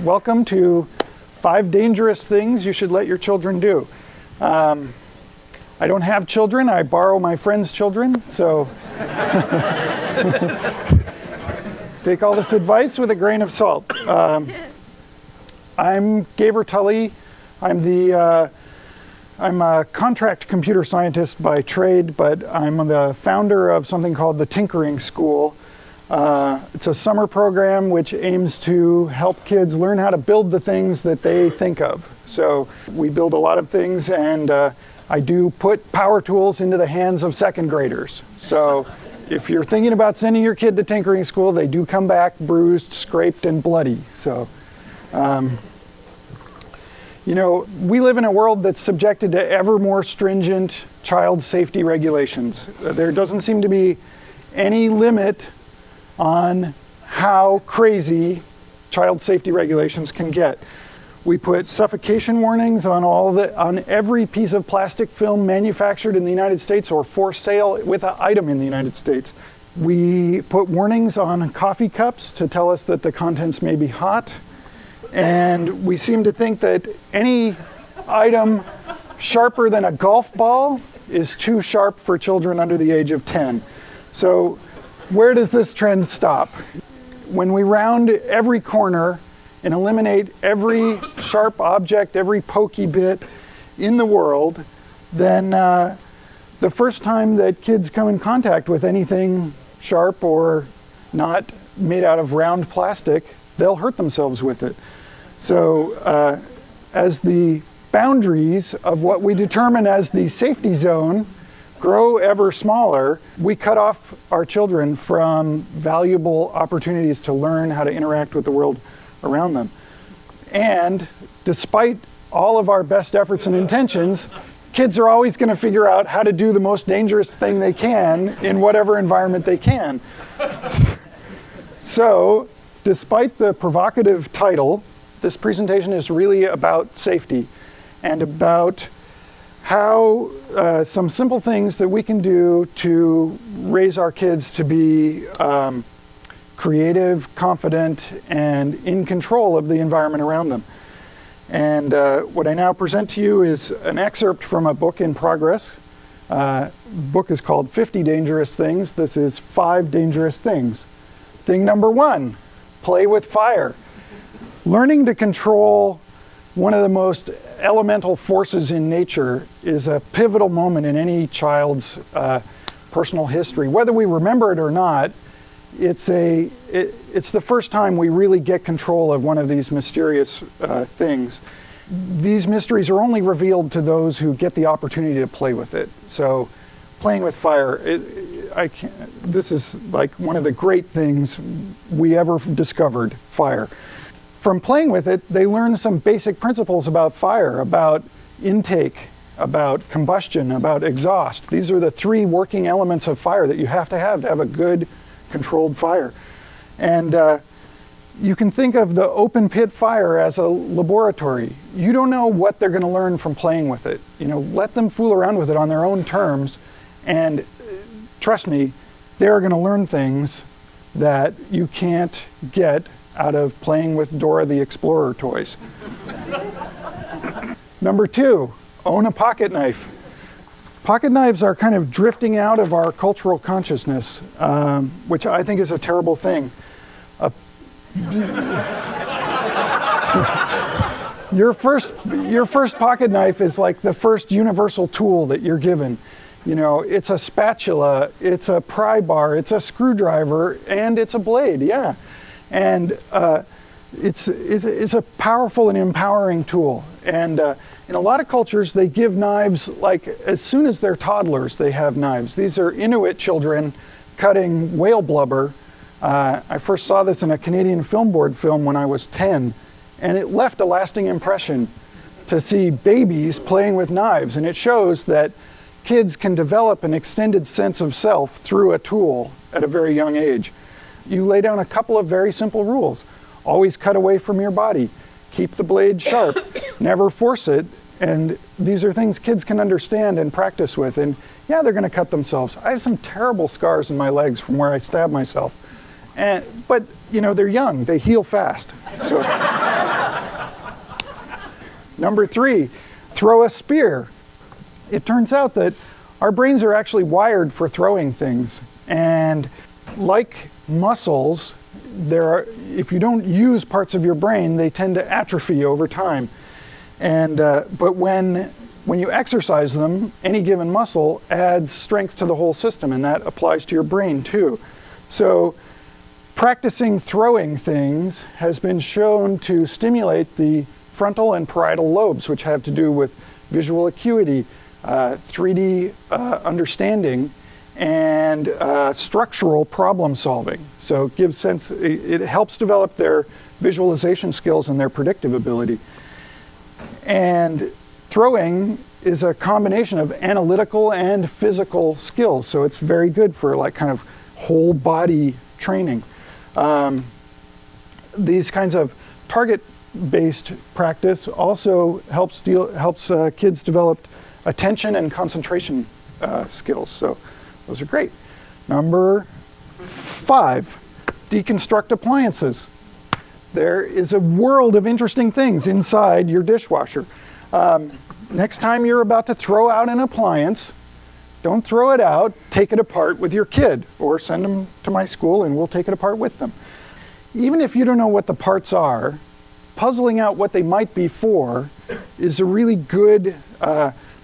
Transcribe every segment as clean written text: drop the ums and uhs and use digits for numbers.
Welcome to 5 dangerous things you should let your children do. I don't have children, I borrow my friends' children, so take all this advice with a grain of salt. I'm Gever Tulley. I'm a contract computer scientist by trade, but I'm the founder of something called the Tinkering School. It's a summer program which aims to help kids learn how to build the things that they think of. So we build a lot of things, and I do put power tools into the hands of second graders. So if you're thinking about sending your kid to Tinkering School, they do come back bruised, scraped, and bloody. So, you know, we live in a world that's subjected to ever more stringent child safety regulations. There doesn't seem to be any limit on how crazy child safety regulations can get. We put suffocation warnings on every piece of plastic film manufactured in the United States or for sale with an item in the United States. We put warnings on coffee cups to tell us that the contents may be hot. And we seem to think that any item sharper than a golf ball is too sharp for children under the age of 10. So where does this trend stop? When we round every corner and eliminate every sharp object, every pokey bit in the world, then the first time that kids come in contact with anything sharp or not made out of round plastic, they'll hurt themselves with it. So as the boundaries of what we determine as the safety zone grow ever smaller, we cut off our children from valuable opportunities to learn how to interact with the world around them. And despite all of our best efforts and intentions, kids are always going to figure out how to do the most dangerous thing they can in whatever environment they can. So, despite the provocative title, this presentation is really about safety and about how some simple things that we can do to raise our kids to be creative, confident, and in control of the environment around them. And what I now present to you is an excerpt from a book in progress. The book is called 50 Dangerous Things. This is 5 dangerous things. Thing number 1, play with fire. Learning to control one of the most elemental forces in nature is a pivotal moment in any child's personal history. Whether we remember it or not, it's the first time we really get control of one of these mysterious things. These mysteries are only revealed to those who get the opportunity to play with it. So playing with fire, this is like one of the great things we ever discovered, fire. From playing with it, they learn some basic principles about fire, about intake, about combustion, about exhaust. These are the 3 working elements of fire that you have to have a good controlled fire. And you can think of the open pit fire as a laboratory. You don't know what they're going to learn from playing with it. You know, let them fool around with it on their own terms, and trust me, they're going to learn things that you can't get out of playing with Dora the Explorer toys. Number 2, own a pocket knife. Pocket knives are kind of drifting out of our cultural consciousness, which I think is a terrible thing. Your first pocket knife is like the first universal tool that you're given. You know, it's a spatula, it's a pry bar, it's a screwdriver, and it's a blade, yeah. And it's a powerful and empowering tool. And in a lot of cultures, they give knives, like as soon as they're toddlers, they have knives. These are Inuit children cutting whale blubber. I first saw this in a Canadian Film Board film when I was 10, and it left a lasting impression to see babies playing with knives. And it shows that kids can develop an extended sense of self through a tool at a very young age. You lay down a couple of very simple rules. Always cut away from your body. Keep the blade sharp. Never force it. And these are things kids can understand and practice with. And yeah, they're going to cut themselves. I have some terrible scars in my legs from where I stabbed myself. But you know, they're young, they heal fast. So number 3, throw a spear. It turns out that our brains are actually wired for throwing things. And like muscles, if you don't use parts of your brain, they tend to atrophy over time. And but when you exercise them, any given muscle adds strength to the whole system, and that applies to your brain too. So practicing throwing things has been shown to stimulate the frontal and parietal lobes, which have to do with visual acuity, 3D understanding, and structural problem solving. So it helps develop their visualization skills and their predictive ability. And throwing is a combination of analytical and physical skills, so it's very good for like kind of whole body training. These kinds of target-based practice also helps kids develop attention and concentration skills. So those are great. Number 5, deconstruct appliances. There is a world of interesting things inside your dishwasher. Next time you're about to throw out an appliance, don't throw it out, take it apart with your kid, or send them to my school and we'll take it apart with them. Even if you don't know what the parts are, puzzling out what they might be for is a really good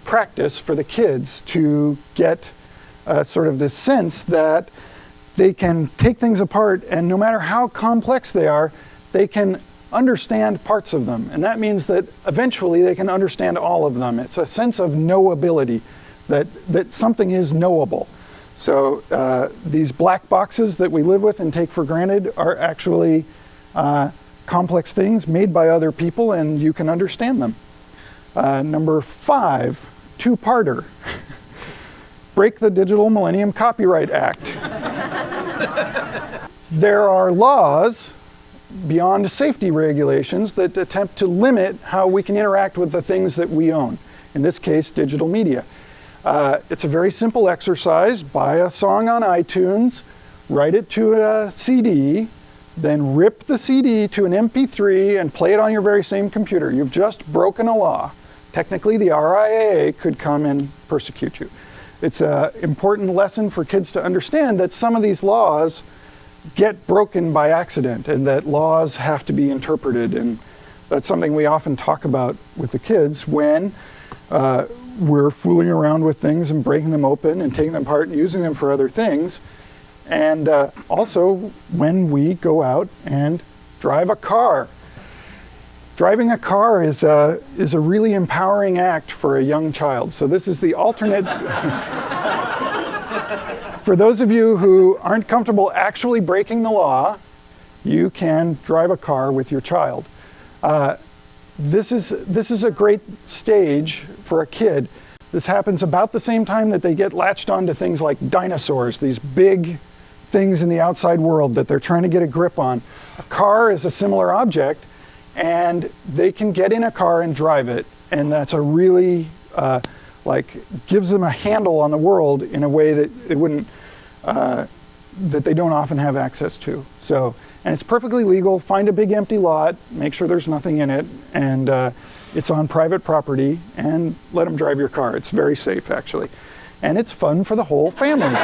practice for the kids to get sort of this sense that they can take things apart, and no matter how complex they are, they can understand parts of them. And that means that eventually they can understand all of them. It's a sense of knowability, that something is knowable. So these black boxes that we live with and take for granted are actually complex things made by other people, and you can understand them. Number 5, 2-parter. Break the Digital Millennium Copyright Act. There are laws beyond safety regulations that attempt to limit how we can interact with the things that we own, in this case, digital media. It's a very simple exercise. Buy a song on iTunes, write it to a CD, then rip the CD to an MP3 and play it on your very same computer. You've just broken a law. Technically, the RIAA could come and persecute you. It's an important lesson for kids to understand that some of these laws get broken by accident, and that laws have to be interpreted. And that's something we often talk about with the kids when we're fooling around with things and breaking them open and taking them apart and using them for other things. And also when we go out and drive a car. Driving a car is a really empowering act for a young child. So this is the alternate. For those of you who aren't comfortable actually breaking the law, you can drive a car with your child. This is a great stage for a kid. This happens about the same time that they get latched onto things like dinosaurs, these big things in the outside world that they're trying to get a grip on. A car is a similar object, and they can get in a car and drive it, and that's a really gives them a handle on the world in a way that it wouldn't, that they don't often have access to. So, and it's perfectly legal. Find a big empty lot, make sure there's nothing in it, and it's on private property, and let them drive your car. It's very safe, actually. And it's fun for the whole family.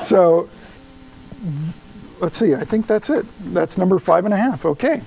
So, let's see, I think that's it. That's number 5.5, okay.